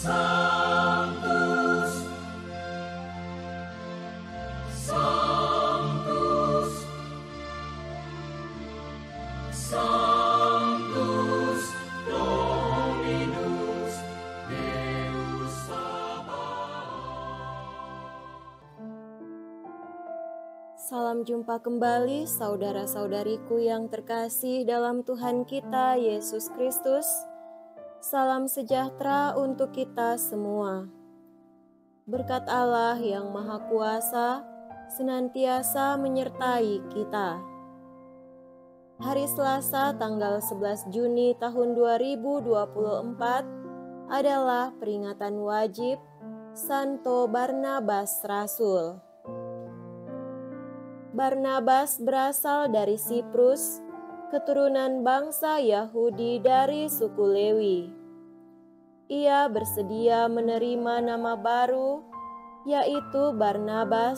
Sanctus, Sanctus, Sanctus Dominus Deus Sabaoth. Salam jumpa kembali saudara-saudariku yang terkasih dalam Tuhan kita Yesus Kristus. Salam sejahtera untuk kita semua. Berkat Allah yang Maha Kuasa senantiasa menyertai kita. Hari Selasa tanggal 11 Juni tahun 2024 adalah peringatan wajib Santo Barnabas Rasul. Barnabas berasal dari Siprus, keturunan bangsa Yahudi dari suku Lewi. Ia bersedia menerima nama baru, yaitu Barnabas,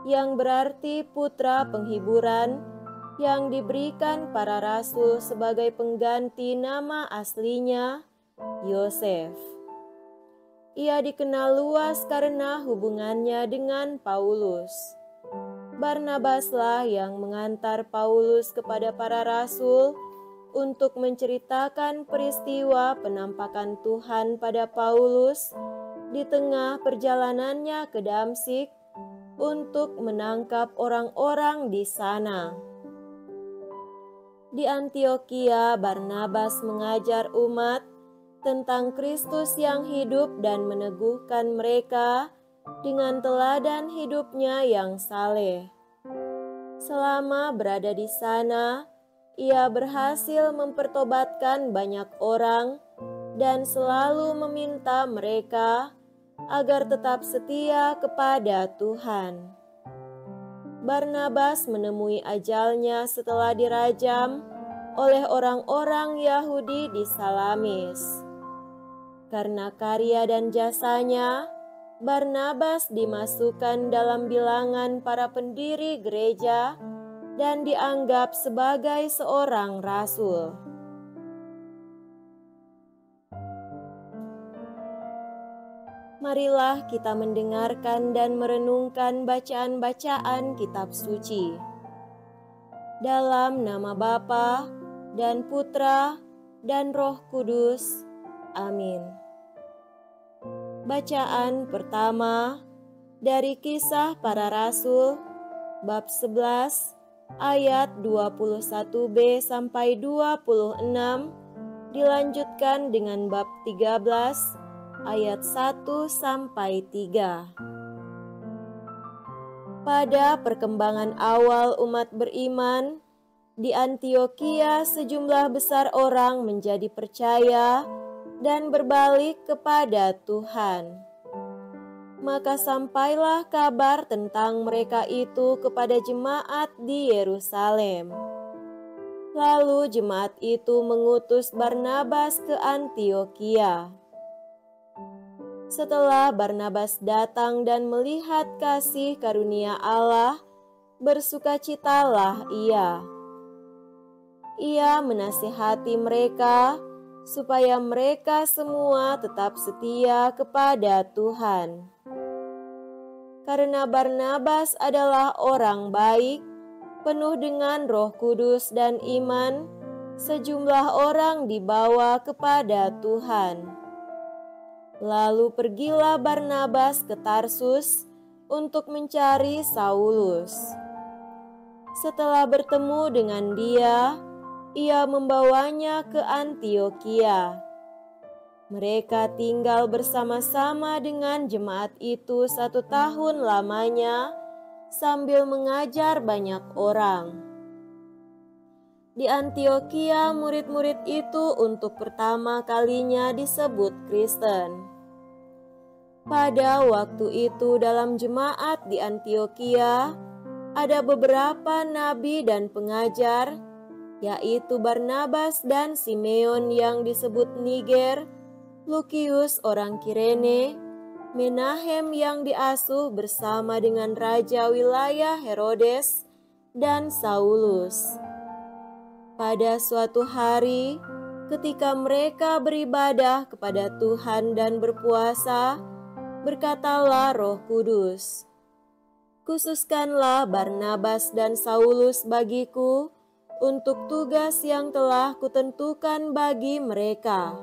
yang berarti putra penghiburan, yang diberikan para rasul sebagai pengganti nama aslinya, Yosef. Ia dikenal luas karena hubungannya dengan Paulus. Barnabaslah yang mengantar Paulus kepada para rasul untuk menceritakan peristiwa penampakan Tuhan pada Paulus di tengah perjalanannya ke Damsyik untuk menangkap orang-orang di sana. Di Antiokhia, Barnabas mengajar umat tentang Kristus yang hidup dan meneguhkan mereka dengan teladan hidupnya yang saleh. Selama berada di sana, ia berhasil mempertobatkan banyak orang dan selalu meminta mereka agar tetap setia kepada Tuhan. Barnabas menemui ajalnya setelah dirajam oleh orang-orang Yahudi di Salamis. Karena karya dan jasanya, Barnabas dimasukkan dalam bilangan para pendiri gereja dan dianggap sebagai seorang rasul. Marilah kita mendengarkan dan merenungkan bacaan-bacaan kitab suci. Dalam nama Bapa dan Putra dan Roh Kudus. Amin. Bacaan pertama dari Kisah Para Rasul bab 11 ayat 21b sampai 26, dilanjutkan dengan bab 13 ayat 1 sampai 3. Pada perkembangan awal umat beriman di Antiokhia, sejumlah besar orang menjadi percaya dan berbalik kepada Tuhan. Maka sampailah kabar tentang mereka itu kepada jemaat di Yerusalem. Lalu jemaat itu mengutus Barnabas ke Antiokhia. Setelah Barnabas datang dan melihat kasih karunia Allah, bersukacitalah ia. Ia menasihati mereka supaya mereka semua tetap setia kepada Tuhan. Karena Barnabas adalah orang baik, penuh dengan Roh Kudus dan iman, sejumlah orang dibawa kepada Tuhan. Lalu pergilah Barnabas ke Tarsus untuk mencari Saulus. Setelah bertemu dengan dia, ia membawanya ke Antiokhia. Mereka tinggal bersama-sama dengan jemaat itu 1 tahun lamanya sambil mengajar banyak orang. Di Antiokhia, murid-murid itu untuk pertama kalinya disebut Kristen. Pada waktu itu dalam jemaat di Antiokhia ada beberapa nabi dan pengajar, yaitu Barnabas dan Simeon yang disebut Niger, Lukius orang Kirene, Menahem yang diasuh bersama dengan raja wilayah Herodes, dan Saulus. Pada suatu hari, Ketika mereka beribadah kepada Tuhan dan berpuasa, berkatalah Roh Kudus, "Khususkanlah Barnabas dan Saulus bagiku untuk tugas yang telah kutentukan bagi mereka."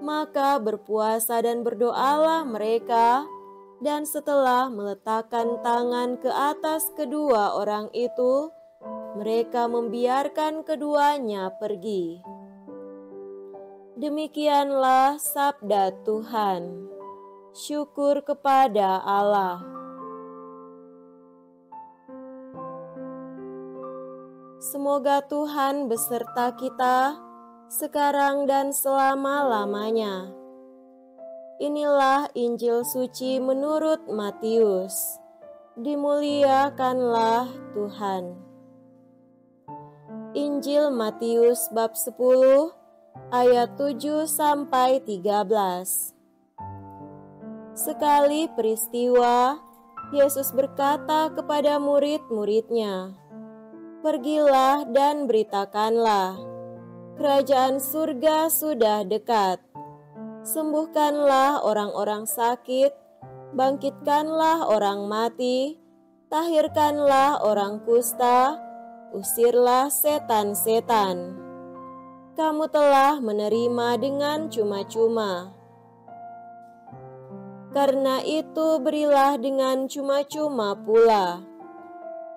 Maka berpuasa dan berdoalah mereka, dan setelah meletakkan tangan ke atas kedua orang itu, mereka membiarkan keduanya pergi. Demikianlah sabda Tuhan. Syukur kepada Allah. Semoga Tuhan beserta kita sekarang dan selama-lamanya. Inilah Injil suci menurut Matius. Dimuliakanlah Tuhan. Injil Matius bab 10 ayat 7-13. Sekali peristiwa, Yesus berkata kepada murid-muridnya, "Pergilah dan beritakanlah, kerajaan surga sudah dekat. Sembuhkanlah orang-orang sakit, bangkitkanlah orang mati, tahirkanlah orang kusta, usirlah setan-setan. Kamu telah menerima dengan cuma-cuma. Karena itu berilah dengan cuma-cuma pula.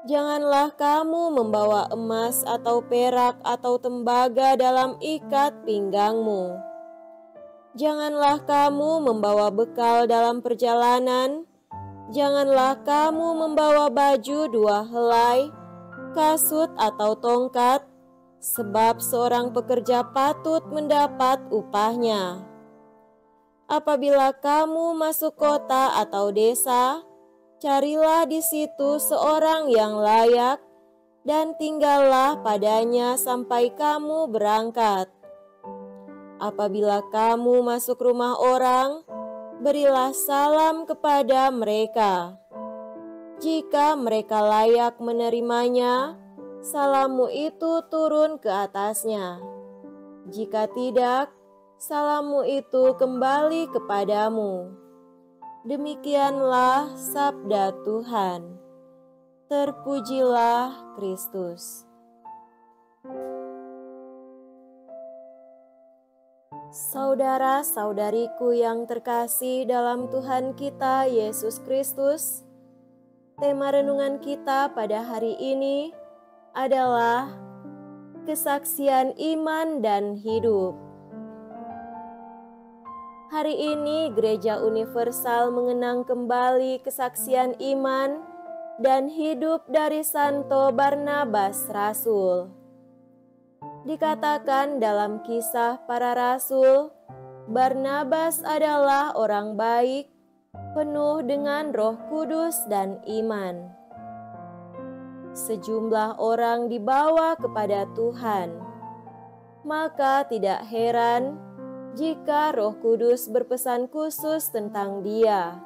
Janganlah kamu membawa emas atau perak atau tembaga dalam ikat pinggangmu. Janganlah kamu membawa bekal dalam perjalanan. Janganlah kamu membawa baju 2 helai, kasut atau tongkat, sebab seorang pekerja patut mendapat upahnya. Apabila kamu masuk kota atau desa, carilah di situ seorang yang layak, dan tinggallah padanya sampai kamu berangkat. Apabila kamu masuk rumah orang, berilah salam kepada mereka. Jika mereka layak menerimanya, salammu itu turun ke atasnya. Jika tidak, salammu itu kembali kepadamu." Demikianlah sabda Tuhan. Terpujilah Kristus. Saudara-saudariku yang terkasih dalam Tuhan kita Yesus Kristus, tema renungan kita pada hari ini adalah kesaksian iman dan hidup. Hari ini Gereja Universal mengenang kembali kesaksian iman dan hidup dari Santo Barnabas Rasul. Dikatakan dalam Kisah Para Rasul, Barnabas adalah orang baik, penuh dengan Roh Kudus dan iman. Sejumlah orang dibawa kepada Tuhan. Maka tidak heran jika Roh Kudus berpesan khusus tentang dia.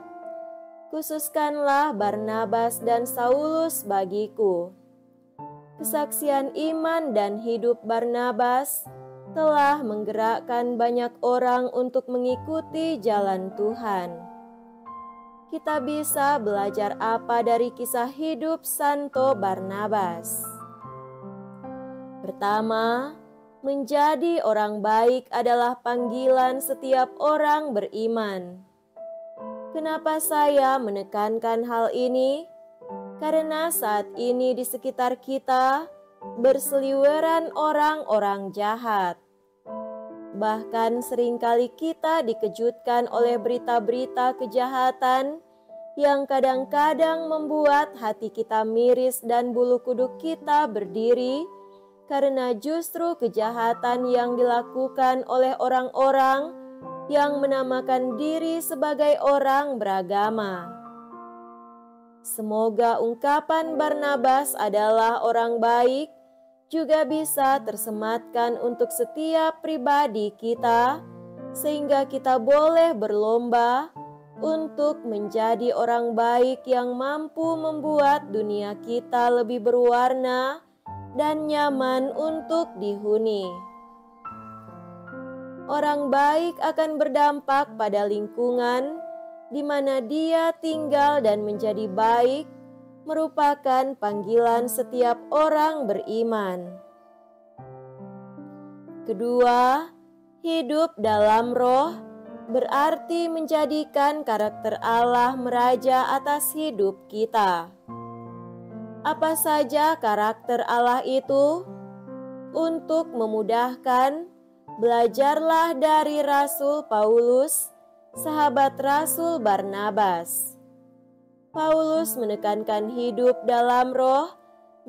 "Khususkanlah Barnabas dan Saulus bagiku." Kesaksian iman dan hidup Barnabas telah menggerakkan banyak orang untuk mengikuti jalan Tuhan. Kita bisa belajar apa dari kisah hidup Santo Barnabas? Pertama, menjadi orang baik adalah panggilan setiap orang beriman. Kenapa saya menekankan hal ini? Karena saat ini di sekitar kita berseliweran orang-orang jahat. Bahkan seringkali kita dikejutkan oleh berita-berita kejahatan yang kadang-kadang membuat hati kita miris dan bulu kuduk kita berdiri, karena justru kejahatan yang dilakukan oleh orang-orang yang menamakan diri sebagai orang beragama. Semoga ungkapan Barnabas adalah orang baik juga bisa tersematkan untuk setiap pribadi kita, sehingga kita boleh berlomba untuk menjadi orang baik yang mampu membuat dunia kita lebih berwarna dan nyaman untuk dihuni. Orang baik akan berdampak pada lingkungan di mana dia tinggal dan menjadi baik merupakan panggilan setiap orang beriman. Kedua, hidup dalam roh berarti menjadikan karakter Allah meraja atas hidup kita. Apa saja karakter Allah itu? Untuk memudahkan, belajarlah dari Rasul Paulus, sahabat Rasul Barnabas. Paulus menekankan hidup dalam roh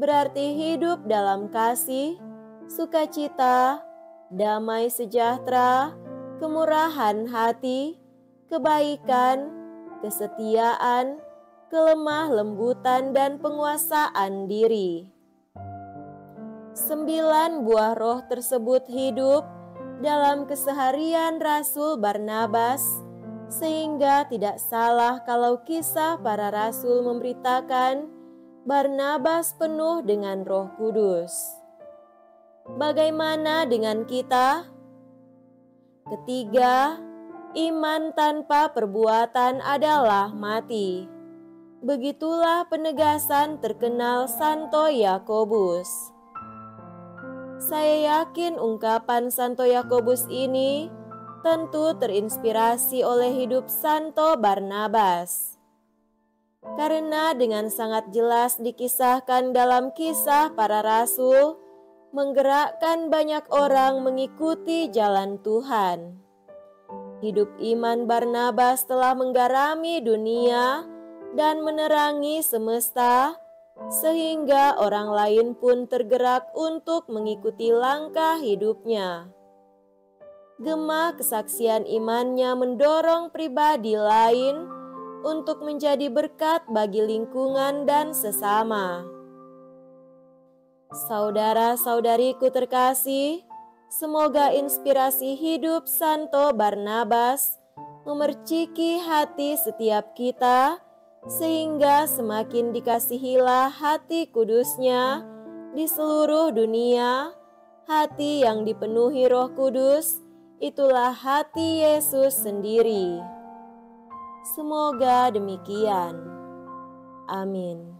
berarti hidup dalam kasih, sukacita, damai sejahtera, kemurahan hati, kebaikan, kesetiaan, kelemah lembutan, dan penguasaan diri. 9 buah roh tersebut hidup dalam keseharian Rasul Barnabas, sehingga tidak salah kalau kisah para rasul memberitakan Barnabas penuh dengan Roh Kudus. Bagaimana dengan kita? Ketiga, iman tanpa perbuatan adalah mati. Begitulah penegasan terkenal Santo Yakobus. Saya yakin ungkapan Santo Yakobus ini tentu terinspirasi oleh hidup Santo Barnabas. Karena dengan sangat jelas dikisahkan dalam Kisah Para Rasul, menggerakkan banyak orang mengikuti jalan Tuhan. Hidup iman Barnabas telah menggarami dunia dan menerangi semesta, sehingga orang lain pun tergerak untuk mengikuti langkah hidupnya. Gema kesaksian imannya mendorong pribadi lain untuk menjadi berkat bagi lingkungan dan sesama. Saudara-saudariku terkasih, semoga inspirasi hidup Santo Barnabas memerciki hati setiap kita, sehingga semakin dikasihilah hati kudusnya di seluruh dunia. Hati yang dipenuhi Roh Kudus, itulah hati Yesus sendiri. Semoga demikian. Amin.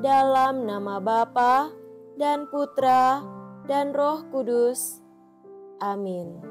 Dalam nama Bapa dan Putra dan Roh Kudus. Amin.